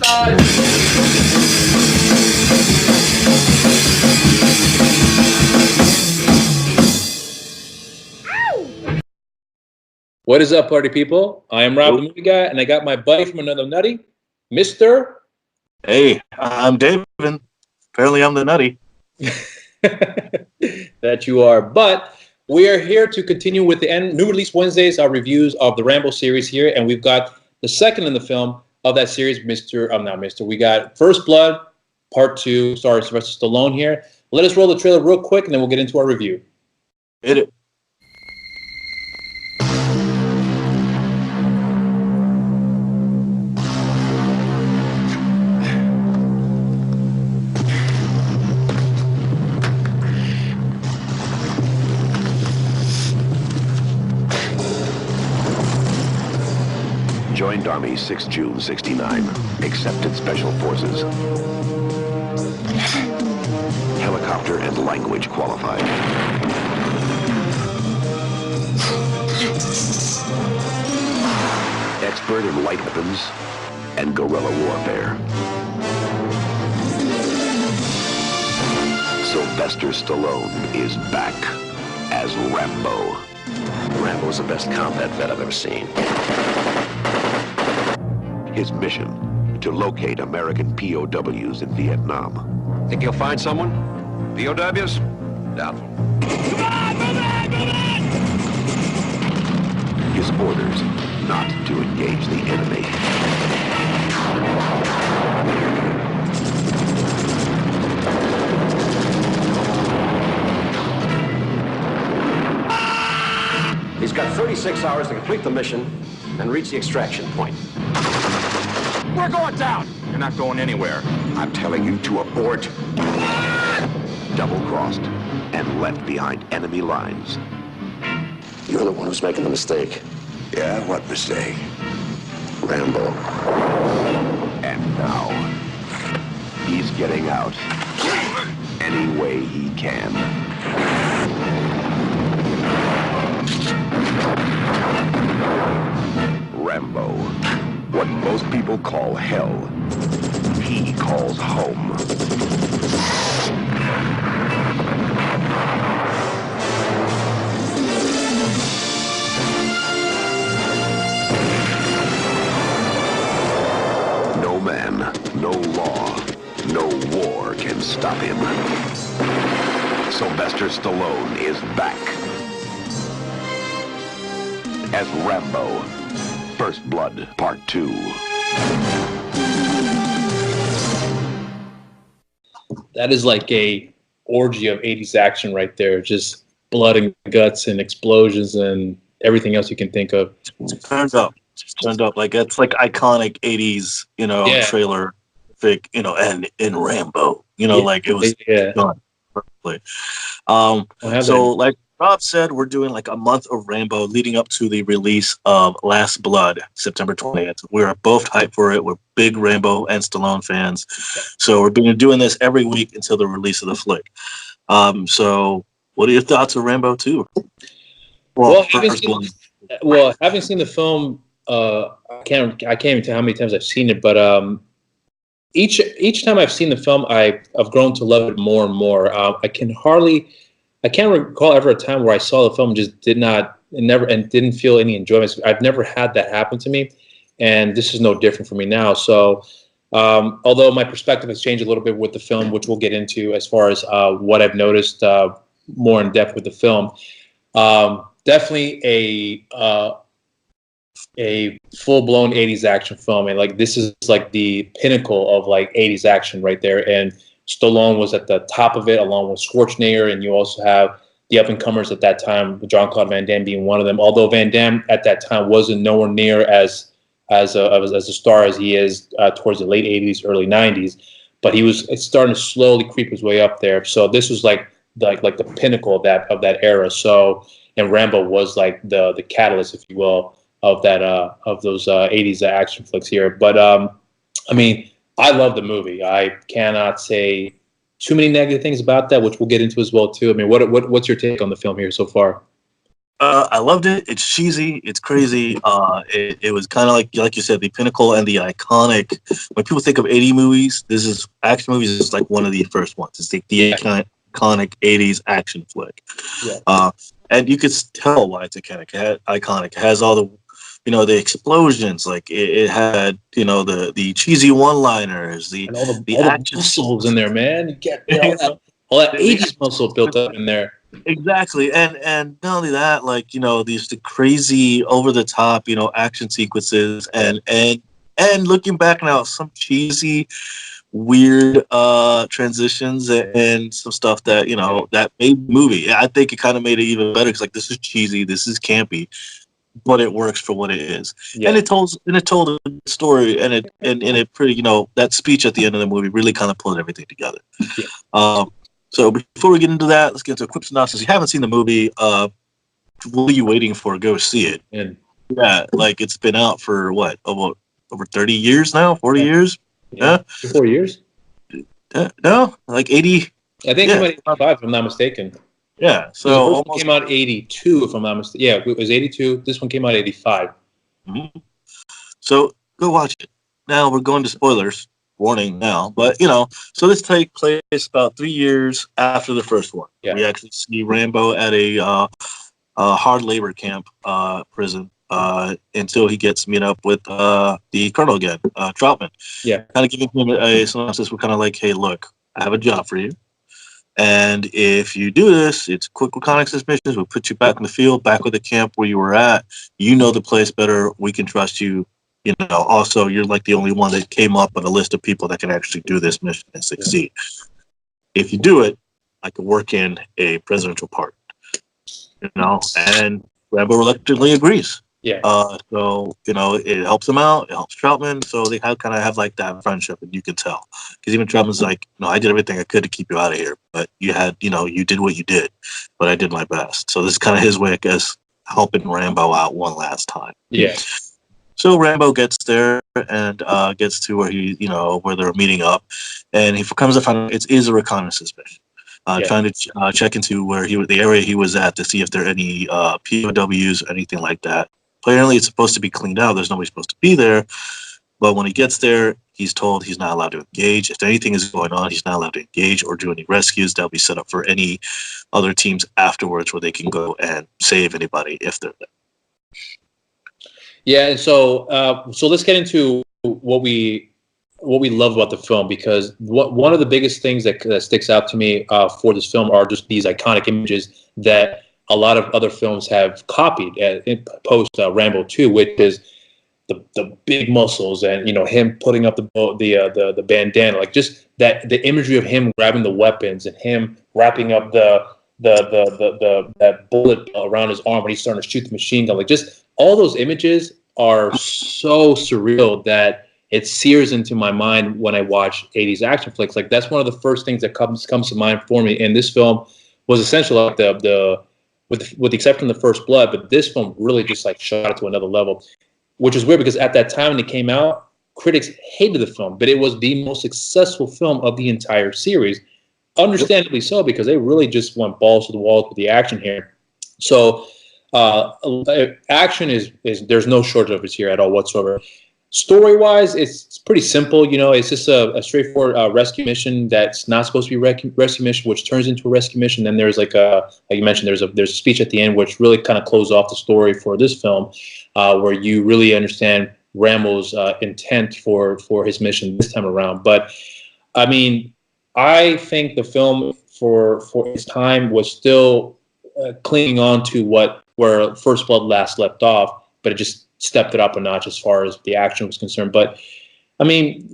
What is up, party people? I am Rob the Movie Guy, and I got my buddy from another nutty, Mr. Hey, I'm David. Apparently I'm the nutty. That you are. But we are here to continue with the new release Wednesdays, our reviews of the Rambo series here, and we've got the second in the film of that series, we got First Blood, Part 2, starring Sylvester Stallone here. Let us roll the trailer real quick, and then we'll get into our review. Hit it. Joined Army 6 June 69. Accepted Special Forces. Helicopter and language qualified. Expert in light weapons and guerrilla warfare. Sylvester Stallone is back as Rambo. Rambo's the best combat vet I've ever seen. His mission, to locate American POWs in Vietnam. Think you'll find someone? POWs? Doubtful. Come on, move it! His orders, not to engage the enemy. He's got 36 hours to complete the mission and reach the extraction point. We're going down! You're not going anywhere. I'm telling you to abort. Double-crossed and left behind enemy lines. You're the one who's making the mistake. Yeah, what mistake? Rambo. And now, he's getting out any way he can. Rambo. What most people call hell, he calls home. No man, no law, no war can stop him. Sylvester Stallone is back as Rambo. First Blood, Part 2. That is like a orgy of 80s action right there. Just blood and guts and explosions and everything else you can think of. It's turned up. Like, it's like iconic 80s, trailer, and in Rambo, like it was done perfectly. So, like Rob said, we're doing like a month of Rambo leading up to the release of Last Blood, September 20th. We're both hyped for it. We're big Rambo and Stallone fans. So we're doing this every week until the release of the flick. So what are your thoughts of Rambo 2? Having seen the film, I can't even tell how many times I've seen it, but each time I've seen the film, I've grown to love it more and more. I can't recall ever a time where I saw the film and just didn't feel any enjoyment. I've never had that happen to me, and this is no different for me now. So, although my perspective has changed a little bit with the film, which we'll get into as far as what I've noticed more in depth with the film, definitely a full-blown 80s action film, and like this is like the pinnacle of like 80s action right there, and Stallone was at the top of it, along with Schwarzenegger, and you also have the up-and-comers at that time, Jean-Claude Van Damme being one of them. Although Van Damme at that time wasn't nowhere near as a star as he is towards the late 80s, early 90s, but it's starting to slowly creep his way up there. So this was like the pinnacle of that era. So, and Rambo was like the catalyst, if you will, of that of those 80s action flicks here. But I mean, I love the movie. I cannot say too many negative things about that, which we'll get into as well too. I mean, what's your take on the film here so far? I loved it. It's cheesy. It's crazy. It was kind of like you said, the pinnacle and the iconic. When people think of 80 movies, this is action movies. Is like one of the first ones. It's the iconic 80s action flick. Yeah. And you could tell why it's iconic. It has all the, the explosions. Like it had, the cheesy one-liners, and all the action muscles in there, man. You get all that 80s muscle built up in there. Exactly, and not only that, like these the crazy over the top, action sequences, and looking back now, some cheesy, weird transitions and some stuff that that made the movie. I think it kind of made it even better because like this is cheesy, this is campy, but it works for what it is, and it told a story, and it pretty that speech at the end of the movie really kind of pulled everything together. Yeah. So before we get into that, let's get into a quick synopsis. If you haven't seen the movie, what are you waiting for? Go see it. Yeah, like it's been out for what, over 30 years now, 40 years? Yeah. 4 years? No, like 80. I think it came out 85, if I'm not mistaken. Yeah, so the first one came out 82, if I'm not mistaken. Yeah, it was 82. This one came out 85. Mm-hmm. So go watch it. Now we're going to spoilers. Warning now, but so this takes place about 3 years after the first one. Yeah. We actually see Rambo at a hard labor camp prison until he gets meet up with the colonel again, Troutman. Yeah, kind of giving him a synopsis. We're kind of like, hey, look, I have a job for you, and if you do this, it's quick reconnaissance missions. We'll put you back in the field, back with the camp where you were at. You know the place better. We can trust you. Also, you're like the only one that came up with a list of people that can actually do this mission and succeed. Yeah. If you do it, I could work in a presidential pardon. And Rambo reluctantly agrees. Yeah. So, it helps him out. It helps Troutman. So they kind of have like that friendship, and you can tell. Because even Troutman's like, I did everything I could to keep you out of here. But you had, you did what you did. But I did my best. So this is kind of his way, I guess, helping Rambo out one last time. Yeah. So Rambo gets there and gets to where where they're meeting up, and he comes to find out it is a reconnaissance mission, trying to check into the area he was at to see if there are any POWs or anything like that. Apparently, it's supposed to be cleaned out. There's nobody supposed to be there, but when he gets there, he's told he's not allowed to engage. If anything is going on, he's not allowed to engage or do any rescues. That'll be set up for any other teams afterwards where they can go and save anybody if they're there. Yeah, and so let's get into what we love about the film, because one of the biggest things that sticks out to me for this film are just these iconic images that a lot of other films have copied in post Rambo 2, which is the big muscles and him putting up the bandana, like just that the imagery of him grabbing the weapons and him wrapping up that bullet around his arm when he's starting to shoot the machine gun, like just all those images are so surreal that it sears into my mind when I watch 80s action flicks. Like that's one of the first things that comes to mind for me. And this film was essentially like with the exception of the First Blood, but this film really just like shot it to another level, which is weird because at that time when it came out, critics hated the film, but it was the most successful film of the entire series. Understandably so, because they really just went balls to the walls with the action here. So action is there's no shortage of it here at all whatsoever. Story wise, it's pretty simple. It's just a straightforward rescue mission that's not supposed to be rescue mission, which turns into a rescue mission. Then there's like you mentioned, there's a speech at the end which really kind of closes off the story for this film, where you really understand Rambo's intent for his mission this time around. But I mean, I think the film for its time was still clinging on to where First Blood last left off, but it just stepped it up a notch as far as the action was concerned. But I mean,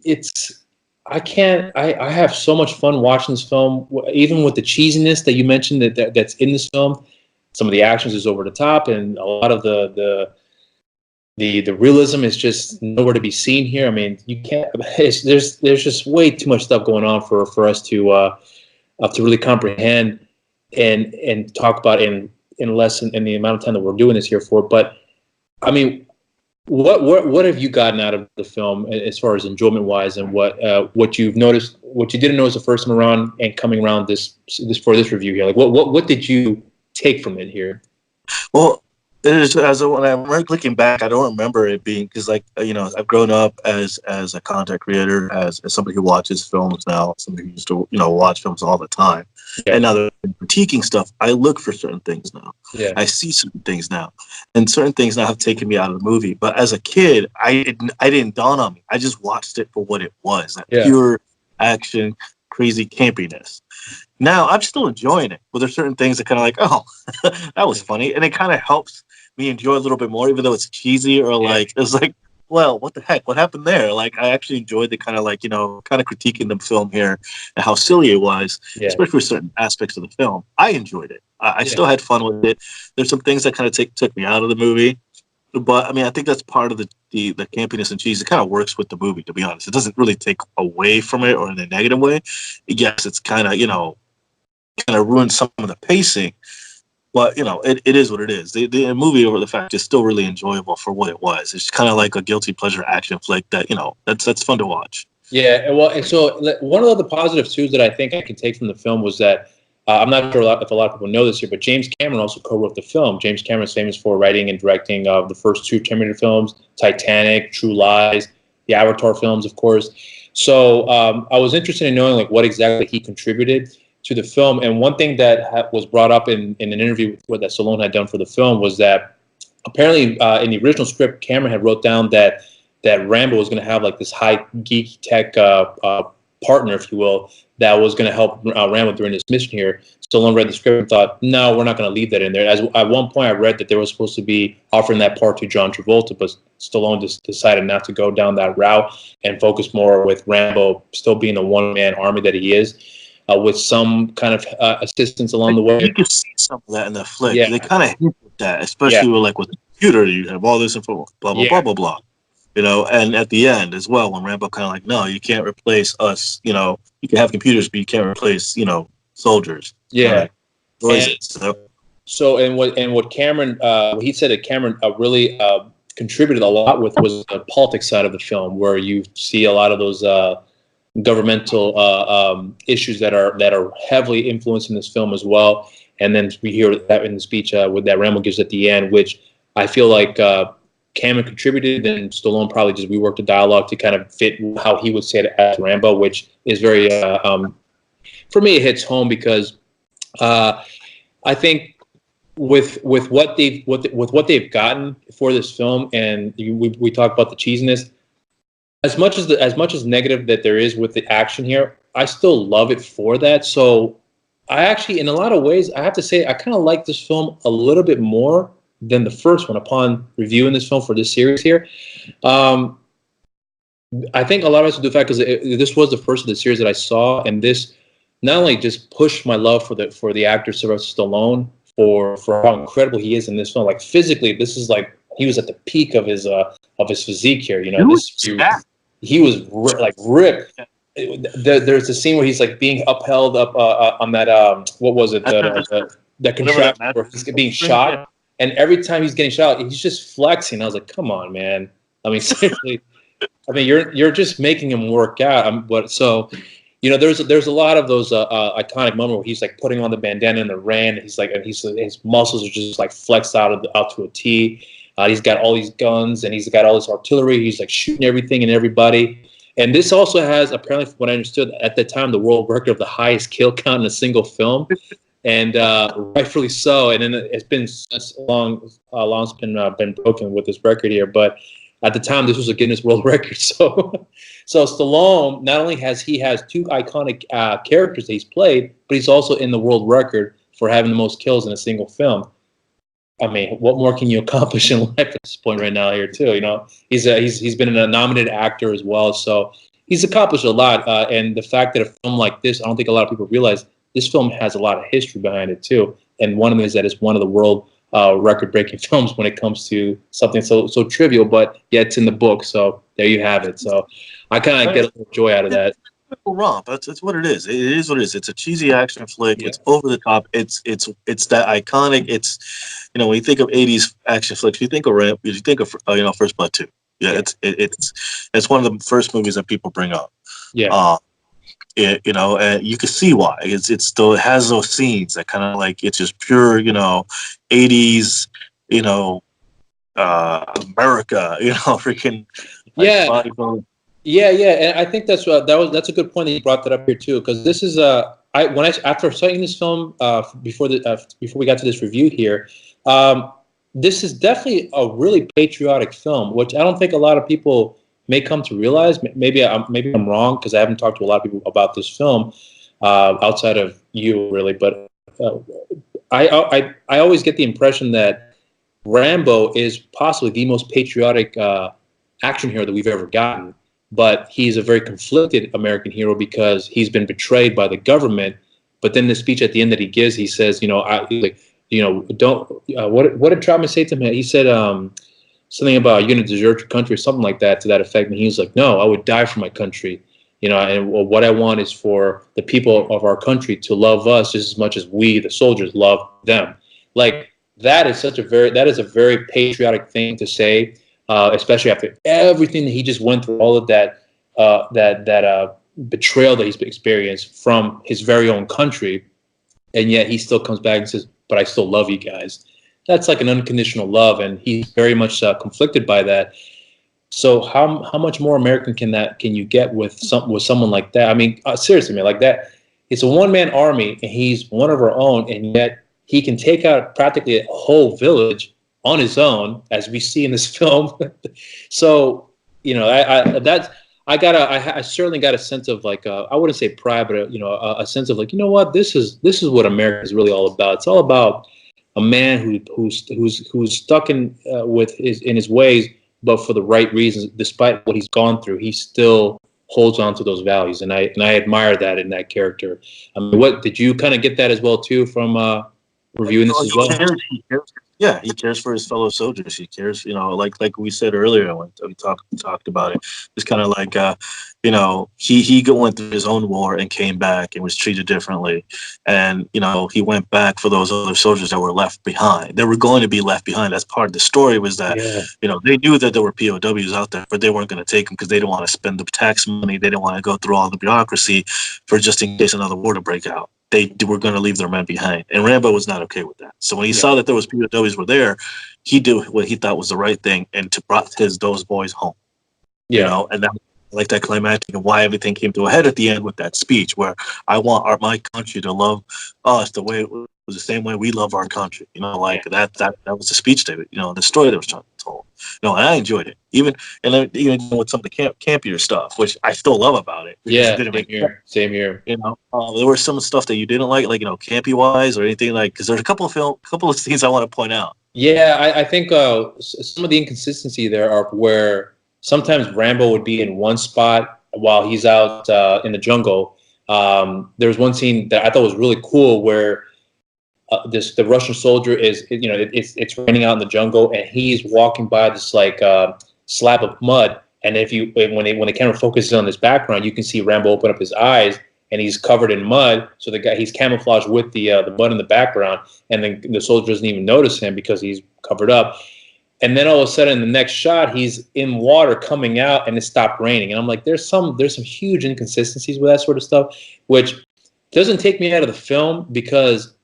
I have so much fun watching this film, even with the cheesiness that you mentioned that's in this film. Some of the actions is over the top, and a lot of the realism is just nowhere to be seen here. I mean, you can't. There's just way too much stuff going on for us to really comprehend and talk about in less in the amount of time that we're doing this here for. But I mean, what have you gotten out of the film as far as enjoyment wise, and what you've noticed, what you didn't notice the first time around, and coming around this for this review here? Like what did you take from it here? Well, it is when I'm looking back, I don't remember it being because, like, I've grown up as a content creator, as somebody who watches films now, somebody who used to watch films all the time, and now that I'm critiquing stuff, I look for certain things now. Yeah. I see certain things now, and certain things now have taken me out of the movie. But as a kid, I didn't dawn on me. I just watched it for what it was, that pure action, crazy campiness. Now I'm still enjoying it, but there's certain things that kind of like, oh, that was funny, and it kind of helps me enjoy a little bit more, even though it's cheesy or like it's like, well, what the heck, what happened there? Like, I actually enjoyed the kind of like kind of critiquing the film here and how silly it was, especially for certain aspects of the film. I enjoyed it. I still had fun with it. There's some things that kind of took me out of the movie, but I mean, I think that's part of the campiness and cheese. It kind of works with the movie, to be honest. It doesn't really take away from it or in a negative way. Yes, it's kind of kind of ruined some of the pacing, but it is what it is. The movie, over the fact, is still really enjoyable for what it was. It's kind of like a guilty pleasure action flick that that's fun to watch. Yeah, well, and so one of the positives too that I think I can take from the film was that I'm not sure if a lot of people know this here, but James Cameron also co-wrote the film. James Cameron is famous for writing and directing the first two Terminator films, Titanic, True Lies, the Avatar films, of course. So I was interested in knowing like what exactly he contributed to the film. And one thing that was brought up in an interview that Stallone had done for the film was that apparently in the original script, Cameron had wrote down that Rambo was going to have like this high geek tech partner, if you will, that was going to help Rambo during this mission here. Stallone read the script and thought, no, we're not going to leave that in there. As at one point I read that they were supposed to be offering that part to John Travolta, but Stallone just decided not to go down that route and focus more with Rambo still being the one-man army that he is. With some kind of assistance along the way. You can see some of that in the flick. Yeah. They kind of hint at that, especially with the computer. You have all this info, blah, blah, blah, blah, blah. And at the end as well, when Rambo kind of like, no, you can't replace us. You can have computers, but you can't replace, soldiers. Yeah. So what Cameron, what he said that Cameron really contributed a lot with was the politics side of the film, where you see a lot of those governmental issues that are heavily influencing this film as well. And then we hear that in the speech with that Rambo gives at the end, which I feel like Cameron contributed, and Stallone probably just reworked the dialogue to kind of fit how he would say it as Rambo, which is very for me it hits home because I think with what they've gotten for this film, and we talk about the cheesiness. As much as negative that there is with the action here, I still love it for that. So I actually, in a lot of ways, I have to say I kind of like this film a little bit more than the first one upon reviewing this film for this series here. I think a lot of us do the fact because this was the first of the series that I saw, and this not only just pushed my love for the actor Sylvester Stallone for how incredible he is in this film. Like physically, this is like he was at the peak of his physique here. He was ripped. There's a scene where he's like being upheld up on that what was it the contraption where he's being shot, and every time he's getting shot, he's just flexing. I was like, come on, man. I mean, seriously. I mean, you're just making him work out. There's a lot of those iconic moments where he's like putting on the bandana in the rain. His muscles are just like flexed out to a T. He's got all these guns and he's got all this artillery. He's like shooting everything and everybody. And this also has, apparently, from what I understood at the time, the world record of the highest kill count in a single film, and rightfully so. And then it's been long it's been broken with this record here. But at the time, this was a Guinness World Record. So Stallone not only has two iconic characters that he's played, but he's also in the world record for having the most kills in a single film. I mean, what more can you accomplish in life at this point right now here too? He's been a nominated actor as well, so he's accomplished a lot. And the fact that a film like this, I don't think a lot of people realize this film has a lot of history behind it too. And one of them is that it's one of the world record-breaking films when it comes to something so trivial, but yet it's in the book. So there you have it. So I kind of get a little joy out of that. Romp. That's what it is. It is what it is. It's a cheesy action flick. Yeah. It's over the top. It's that iconic. It's when you think of '80s action flicks, you think of Rambo. You think of First Blood 2. Yeah, it's one of the first movies that people bring up. Yeah. And you can see why. It's still, it has those scenes that kind of like, it's just pure, 80s, America, freaking like Yeah, bodybuilding. yeah, and I think that's a good point that you brought that up here too, because this is after seeing this film before we got to this review here, this is definitely a really patriotic film, which I don't think a lot of people may come to realize. Maybe I'm wrong because I haven't talked to a lot of people about this film outside of you, really. But uh, I always get the impression that Rambo is possibly the most patriotic action hero that we've ever gotten. But he's a very conflicted American hero because he's been betrayed by the government. But then the speech at the end that he gives, he says, don't. What did Troutman say to him? He said something about you're going to desert your country or something like that to that effect. And he was like, no, I would die for my country. And what I want is for the people of our country to love us just as much as we, the soldiers, love them. Like that is a very patriotic thing to say, especially after everything that he just went through, all of that betrayal that he's experienced from his very own country, and yet he still comes back and says, "But I still love you guys." That's like an unconditional love, and he's very much conflicted by that. So how much more American can you get with someone like that? I mean, seriously, man, like that. It's a one-man army, and he's one of our own, and yet he can take out practically a whole village on his own, as we see in this film. So, I certainly got a sense of like I wouldn't say pride, but a sense of like, what, this is what America is really all about. It's all about a man who's stuck in his ways, but for the right reasons. Despite what he's gone through, he still holds on to those values, and I admire that in that character. I mean, what did you kind of get that as well too from reviewing this as well? Yeah, he cares for his fellow soldiers. He cares, like we said earlier when we talked about it. It's kind of like, he went through his own war and came back and was treated differently, and he went back for those other soldiers that were left behind. They were going to be left behind. That's part of the story. Was that they knew that there were POWs out there, but they weren't going to take them because they didn't want to spend the tax money. They didn't want to go through all the bureaucracy for just in case another war to break out. They were going to leave their men behind, and Rambo was not okay with that. So when he saw that there was POWs were there, he did what he thought was the right thing, and to brought those boys home. And that, like that climactic, and why everything came to a head at the end with that speech, where I want my country to love us the way it was the same way we love our country. That was the speech, David. The story that was told. And I enjoyed it, even with some of the campier stuff, which I still love about it. Yeah, same here. There was some stuff that you didn't like campy wise or anything, like, because there's a couple of scenes I want to point out. Yeah, I think some of the inconsistency there are where sometimes Rambo would be in one spot while he's out in the jungle. There's one scene that I thought was really cool where the Russian soldier is, it's raining out in the jungle, and he's walking by this like slab of mud, and when the camera focuses on this background, you can see Rambo open up his eyes, and he's covered in mud. So he's camouflaged with the mud in the background, and then the soldier doesn't even notice him because he's covered up. And then all of a sudden, in the next shot, he's in water coming out, and it stopped raining. And I'm like, there's some huge inconsistencies with that sort of stuff, which doesn't take me out of the film because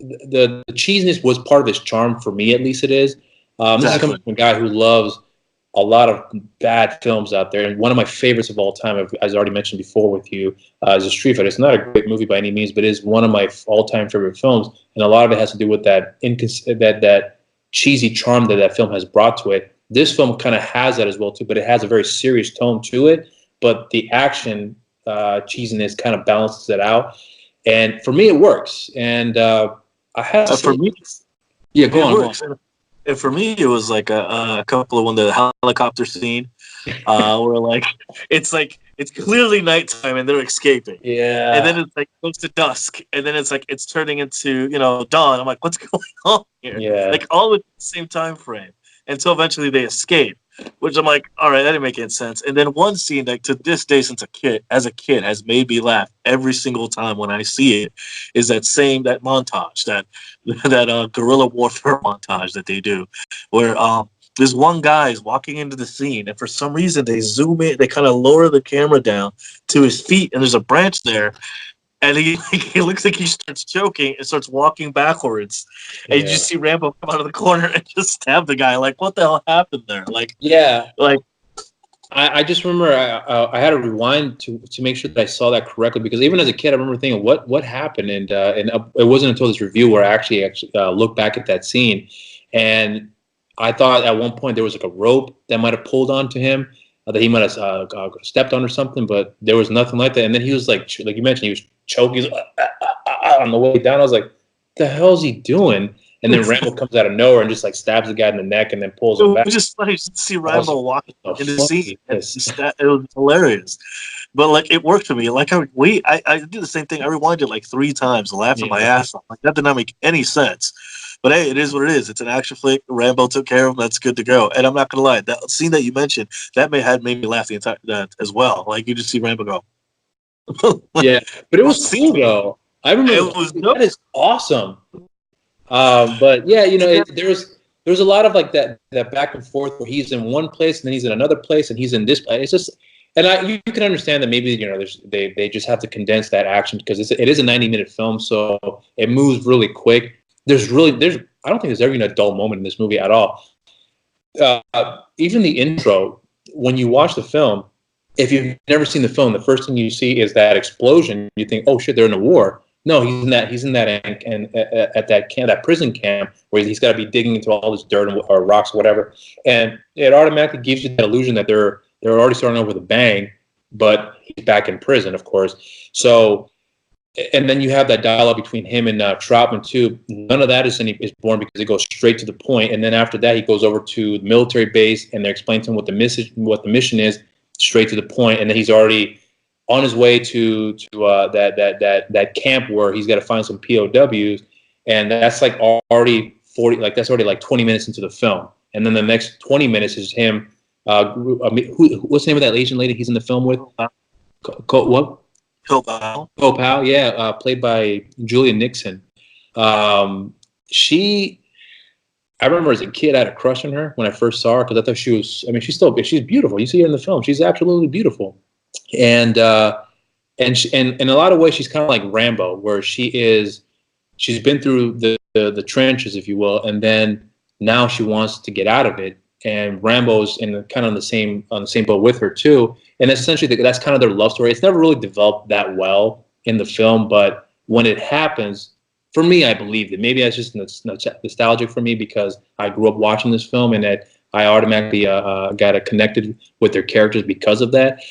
the cheesiness was part of its charm for me. At least it is. This is coming from a guy who loves a lot of bad films out there, and one of my favorites of all time, as I already mentioned before with you, is a Street Fighter. It's not a great movie by any means, but it is one of my all-time favorite films, and a lot of it has to do with that that cheesy charm that film has brought to it. This film kind of has that as well too, but it has a very serious tone to it. But the action cheesiness kind of balances it out, and for me, it works. And I have to say, go on. And for me, it was like a couple of the helicopter scene, where like it's clearly nighttime and they're escaping. Yeah. And then it's like close to dusk, and then it's like it's turning into dawn. I'm like, what's going on here? Yeah. Like all at the same time frame, and so eventually they escape. Which I'm like, all right, that didn't make any sense. And then one scene that to this day, as a kid, has made me laugh every single time when I see it, is that montage, that guerrilla warfare montage that they do, where this one guy is walking into the scene, and for some reason they zoom in, they kind of lower the camera down to his feet, and there's a branch there, and he looks like he starts choking and starts walking backwards, and you just see Rambo come out of the corner and just stab the guy. Like, what the hell happened there? Like, I just remember I had to rewind to make sure that I saw that correctly, because even as a kid I remember thinking what happened, and it wasn't until this review where I actually looked back at that scene, and I thought at one point there was like a rope that might have pulled onto him, that he might have stepped on or something, but there was nothing like that. And then he was like you mentioned, he was choking, he was, on the way down. I was like, the hell's he doing? And then Rambo comes out of nowhere and just like stabs the guy in the neck and then pulls him back. It was just funny to see Rambo walking in the scene. It was hilarious. But like, it worked for me. Like, I did the same thing. I rewinded it like 3 times, laughing my ass off. Like, that did not make any sense. But hey, it is what it is. It's an action flick. Rambo took care of him. That's good to go. And I'm not gonna lie, that scene that you mentioned, that made me laugh the entire as well. Like, you just see Rambo go. Yeah, but it was cool though. I remember that is awesome. But yeah, you know, there's a lot of like that back and forth where he's in one place and then he's in another place and he's in this place. It's just, and you can understand that maybe, you know, they just have to condense that action because it is a 90-minute film, so it moves really quick. I don't think there's ever been a dull moment in this movie at all. Even the intro, when you watch the film, if you've never seen the film, the first thing you see is that explosion. You think, oh shit, they're in a war. No, he's in that at that prison camp where he's got to be digging into all this dirt or rocks or whatever, and it automatically gives you that illusion that they're already starting off with a bang, but he's back in prison, of course. So, and then you have that dialogue between him and Troutman too. None of that is born because it goes straight to the point, and then after that he goes over to the military base and they're explaining to him what the mission is, straight to the point, and then he's already on his way to that camp where he's got to find some POWs, and that's like already 40, like that's already like 20 minutes into the film, and then the next 20 minutes is him. What's the name of that Asian lady he's in the film with? What? Kopal, yeah, played by Julia Nixon. I remember as a kid I had a crush on her when I first saw her because I thought she was. I mean, she's beautiful. You see her in the film; she's absolutely beautiful. And in a lot of ways, she's kind of like Rambo, where she's been through the trenches, if you will, and then now she wants to get out of it. And Rambo's kind of on the same boat with her too. And essentially, that's kind of their love story. It's never really developed that well in the film, but when it happens, for me, I believed it. Maybe that's just nostalgic for me because I grew up watching this film, and that I automatically got connected with their characters because of that.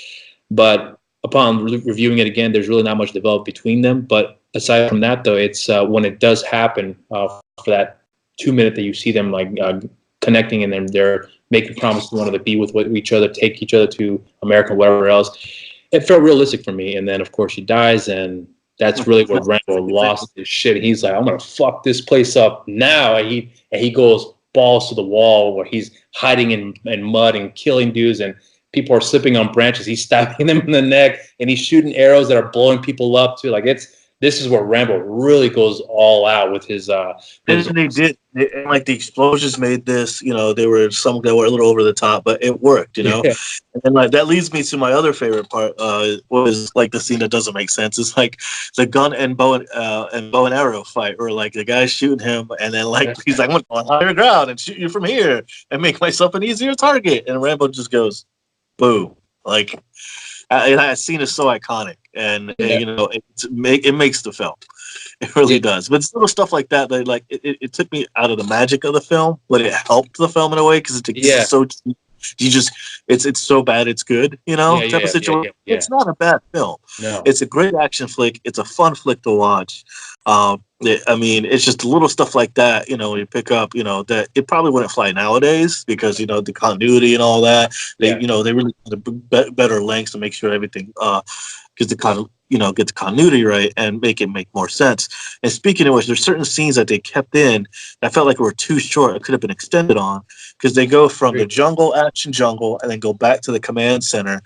But upon reviewing it again, there's really not much developed between them. But aside from that, though, it's when it does happen for that 2 minute that you see them like connecting, and then they're making promises to one another, be with each other, take each other to America, whatever else. It felt realistic for me. And then, of course, she dies, and that's really where Rambo lost his shit. He's like, I'm gonna fuck this place up now. And he goes balls to the wall where he's hiding in mud and killing dudes, and people are slipping on branches. He's stabbing them in the neck, and he's shooting arrows that are blowing people up too. Like this is where Rambo really goes all out with his. And they did, like the explosions made this. You know, they were some that were a little over the top, but it worked. You know, yeah. And like that leads me to my other favorite part. Was like the scene that doesn't make sense. It's like the gun and bow and arrow fight, or like the guy shooting him, and then like he's like, I'm gonna go on higher ground and shoot you from here and make myself an easier target, and Rambo just goes, boom! Like that scene is so iconic, and you know, it makes the film. It really does. But it's little stuff like that that like it took me out of the magic of the film, but it helped the film in a way because it's so it's so bad it's good, you know, type of situation. It's not a bad film. No. It's a great action flick. It's a fun flick to watch. I mean, it's just little stuff like that, you know, you pick up, you know, that it probably wouldn't fly nowadays because, you know, the continuity and all that. They, you know, they really better lengths to make sure everything gets the continuity right and make more sense. And speaking of which, there's certain scenes that they kept in that I felt like were too short. It could have been extended on because they go from the action jungle and then go back to the command center,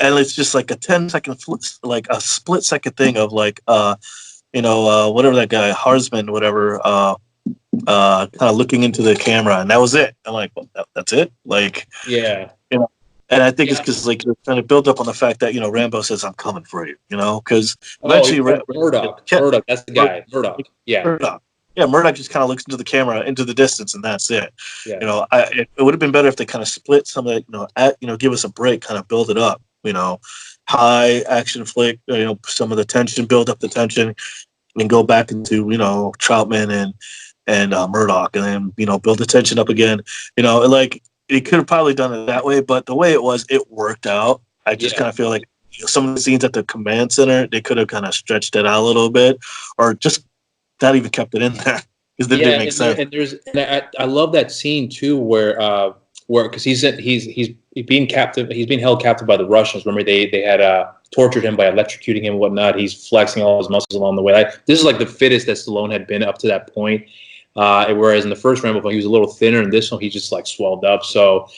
and it's just like a 10-second like a split second thing of like you know, whatever that guy Harsman, whatever, kind of looking into the camera, and that was it. I'm like, well, that's it. Like, yeah, you know. And I think it's because like they're trying to build up on the fact that Rambo says I'm coming for you. Because eventually, Murdoch, Murdoch, that's the guy, Murdoch. Yeah, Murdoch. Yeah, Murdoch just kind of looks into the camera, into the distance, and that's it. Yeah. It would have been better if they kind of split some of that. Give us a break, kind of build it up. High action flick. Some of the tension, build up the tension, and go back into Troutman and Murdoch, and then build the tension up again. Like it could have probably done it that way, but the way it was, it worked out. I just kind of feel like some of the scenes at the command center, they could have kind of stretched it out a little bit, or just not even kept it in there because it didn't make sense. I love that scene too, where because he's being captive, he's being held captive by the Russians. Remember, they had tortured him by electrocuting him and whatnot. He's flexing all his muscles along the way. This is like the fittest that Stallone had been up to that point. Whereas in the first Rambo film, he was a little thinner, and this one he just like swelled up. So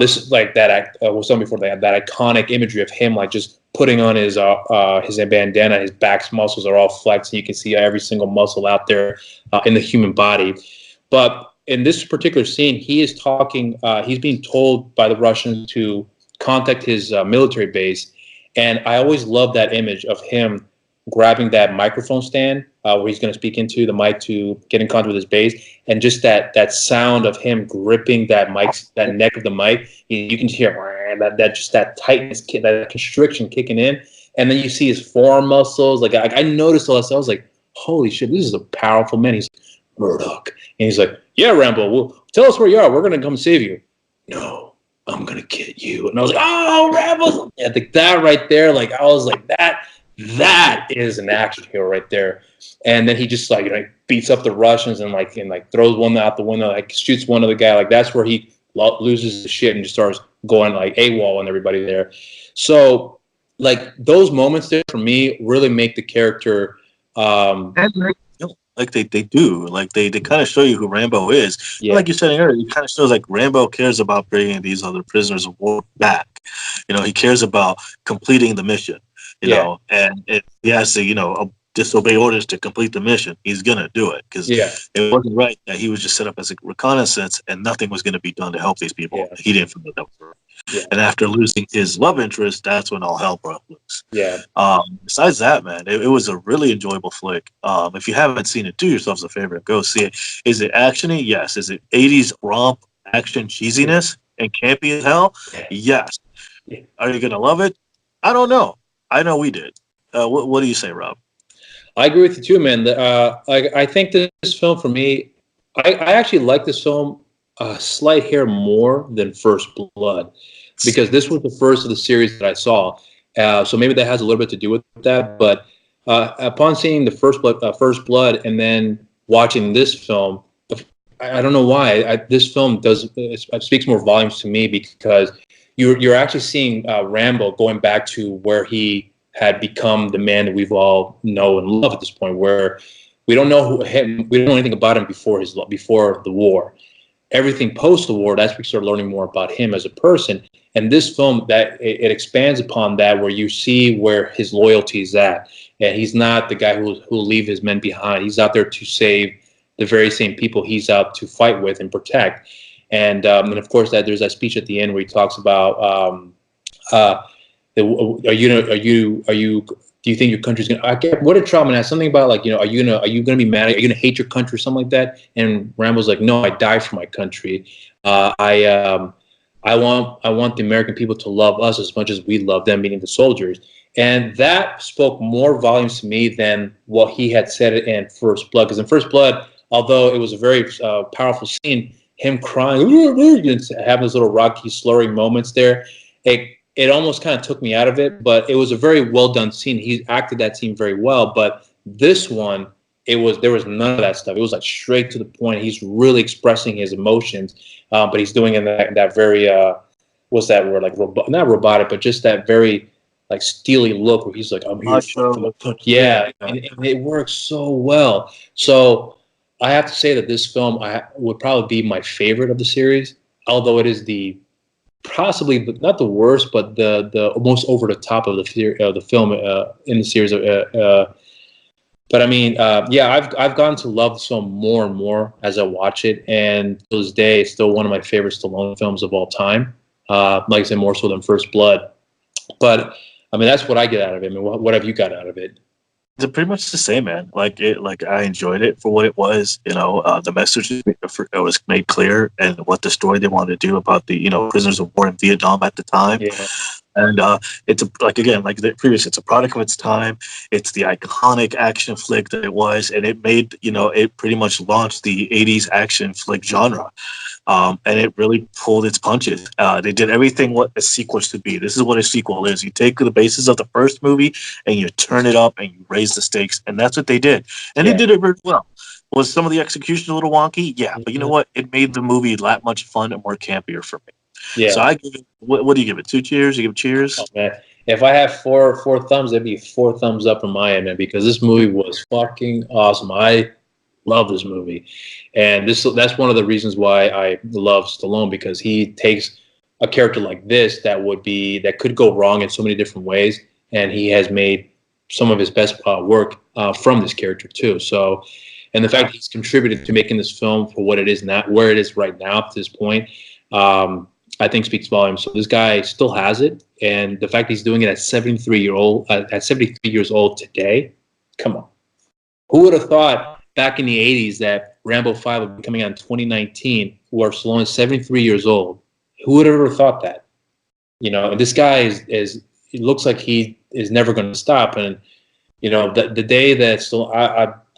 this is like that. Was something before that iconic imagery of him like just putting on his bandana. His back muscles are all flexed, and you can see every single muscle out there in the human body. But in this particular scene, he is talking. He's being told by the Russians to contact his military base, and I always love that image of him grabbing that microphone stand where he's going to speak into the mic to get in contact with his base, and just that sound of him gripping that neck of the mic. You can hear that tightness, that constriction kicking in, and then you see his forearm muscles. Like I noticed all that. So I was like, "Holy shit, this is a powerful man." He's Murdoch, and he's like, "Yeah, Rambo, well, tell us where you are. We're going to come save you." No, I'm going to get you. And I was like, "Oh, Rambo!" Yeah, like that right there. Like I was like that. That is an action hero right there. And then he just like beats up the Russians and throws one out the window, like shoots one of the guy. Like that's where he loses the shit and just starts going like AWOL on everybody there. So like those moments there for me really make the character. Like they do, like they kind of show you who Rambo is. Yeah. Like you said earlier, it kind of shows like Rambo cares about bringing these other prisoners of war back. He cares about completing the mission. You know, and he has to, disobey orders to complete the mission. He's gonna do it because it wasn't right that he was just set up as a reconnaissance and nothing was gonna be done to help these people. Yeah. He didn't feel that was right. Yeah. And after losing his love interest, that's when all hell broke loose. Yeah. Besides that, man, it was a really enjoyable flick. If you haven't seen it, do yourselves a favor, go see it. Is it actiony? Yes. Is it 80s romp action cheesiness and campy as hell? Yes. Yeah. Are you gonna love it? I don't know. I know we did. What do you say, Rob? I agree with you too, man. I think this film for me, I actually like this film a slight hair more than First Blood, because this was the first of the series that I saw. So maybe that has a little bit to do with that. But upon seeing the First Blood, and then watching this film, I don't know why this film speaks more volumes to me, because you're actually seeing Rambo going back to where he had become the man that we've all know and love at this point, where we don't know we don't know anything about him before the war. Everything post the war, that's when we start learning more about him as a person. And this film, that it expands upon that, where you see where his loyalty is at, and he's not the guy who'll leave his men behind. He's out there to save the very same people he's out to fight with and protect. And of course, there's that speech at the end where he talks about, do you think your country's gonna? What did Troutman ask? Something about like, are you gonna be mad? Are you gonna hate your country or something like that? And Rambo's like, no, I die for my country. I want the American people to love us as much as we love them, meaning the soldiers. And that spoke more volumes to me than what he had said in First Blood. Because in First Blood, although it was a very powerful scene, him crying, having those little rocky, slurring moments there, it almost kind of took me out of it. But it was a very well done scene. He acted that scene very well. But this one, there was none of that stuff. It was like straight to the point. He's really expressing his emotions, but he's doing it in that very what's that word, like not robotic, but just that very like steely look where he's like, I'm here. Yeah, and it works so well. So I have to say that this film would probably be my favorite of the series, although it is possibly not the worst, but the most over the top of the film in the series. But I mean, yeah, I've gotten to love the film more and more as I watch it, and to this day, it's still one of my favorite Stallone films of all time. Like I said, more so than First Blood. But I mean, that's what I get out of it. I mean, what have you got out of it? It's pretty much the same, man. Like I enjoyed it for what it was. The message it was made clear, and what the story they wanted to do about the prisoners of war in Vietnam at the time. Yeah. And it's like the previous, it's a product of its time. It's the iconic action flick that it was, and it made it pretty much launched the '80s action flick genre. And it really pulled its punches. They did everything what a sequel should be. This is what a sequel is. You take the basis of the first movie and you turn it up and you raise the stakes, and that's what they did. And they did it very well. Was some of the execution a little wonky? Yeah, but you know what? It made the movie that much fun and more campier for me. Yeah. So I give it. What do you give it? 2 cheers? You give it cheers? Oh, man. If I have four thumbs, it'd be 4 thumbs up on my end, man, because this movie was fucking awesome. I love this movie, and that's one of the reasons why I love Stallone, because he takes a character like this that could go wrong in so many different ways, and he has made some of his best work from this character too. So, and the fact that he's contributed to making this film for what it is now, where it is right now at this point, I think speaks volumes. So this guy still has it, and the fact that he's doing it at 73 years old today, come on, who would have thought back in the 80s that Rambo 5 would be coming out in 2019, where Stallone is 73 years old? Who would have ever thought that? And this guy is it looks like he is never going to stop. And the day that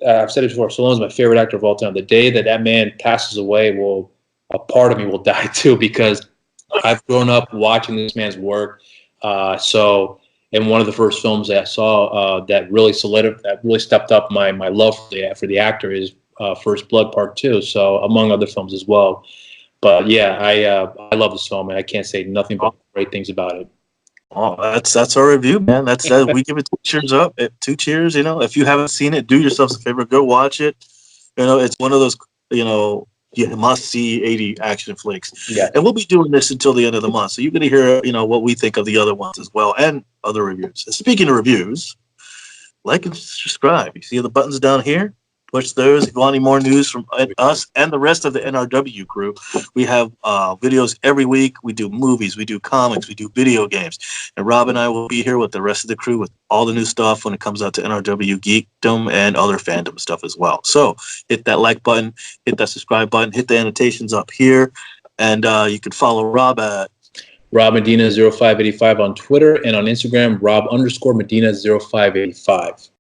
I've said it before, Stallone's my favorite actor of all time. The day that man passes away, a part of me will die too, because I've grown up watching this man's work. And one of the first films that I saw that really stepped up my love for the actor is First Blood Part 2. So among other films as well. But yeah, I love this film, and I can't say nothing but great things about it. Oh, that's our review, man. That's we give it 2 cheers up. 2 cheers. If you haven't seen it, do yourself a favor, go watch it. It's one of those must see 80 action flicks. Yeah. And we'll be doing this until the end of the month, so you're going to hear what we think of the other ones as well, and other reviews. And speaking of reviews, like and subscribe. You see the buttons down here? Push those. If you want any more news from us and the rest of the NRW crew, we have videos every week. We do movies, we do comics, we do video games. And Rob and I will be here with the rest of the crew with all the new stuff when it comes out to NRW geekdom and other fandom stuff as well. So hit that like button, hit that subscribe button, hit the annotations up here, and you can follow Rob at Rob Medina 0585 on Twitter, and on Instagram, Rob_Medina 0585.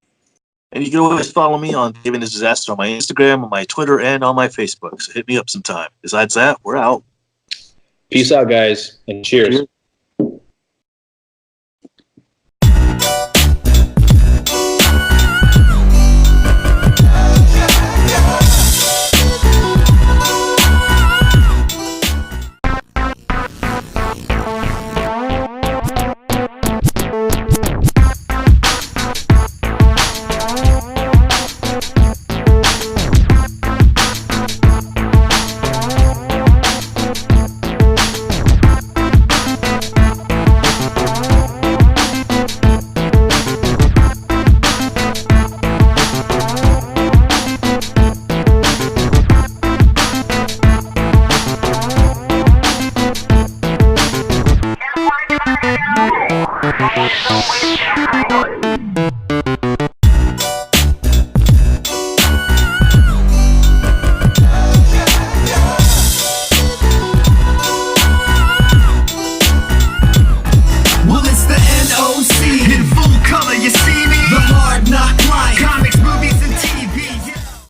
And you can always follow me on David is Disaster on my Instagram, on my Twitter, and on my Facebook. So hit me up sometime. Besides that, we're out. Peace out, guys, and cheers.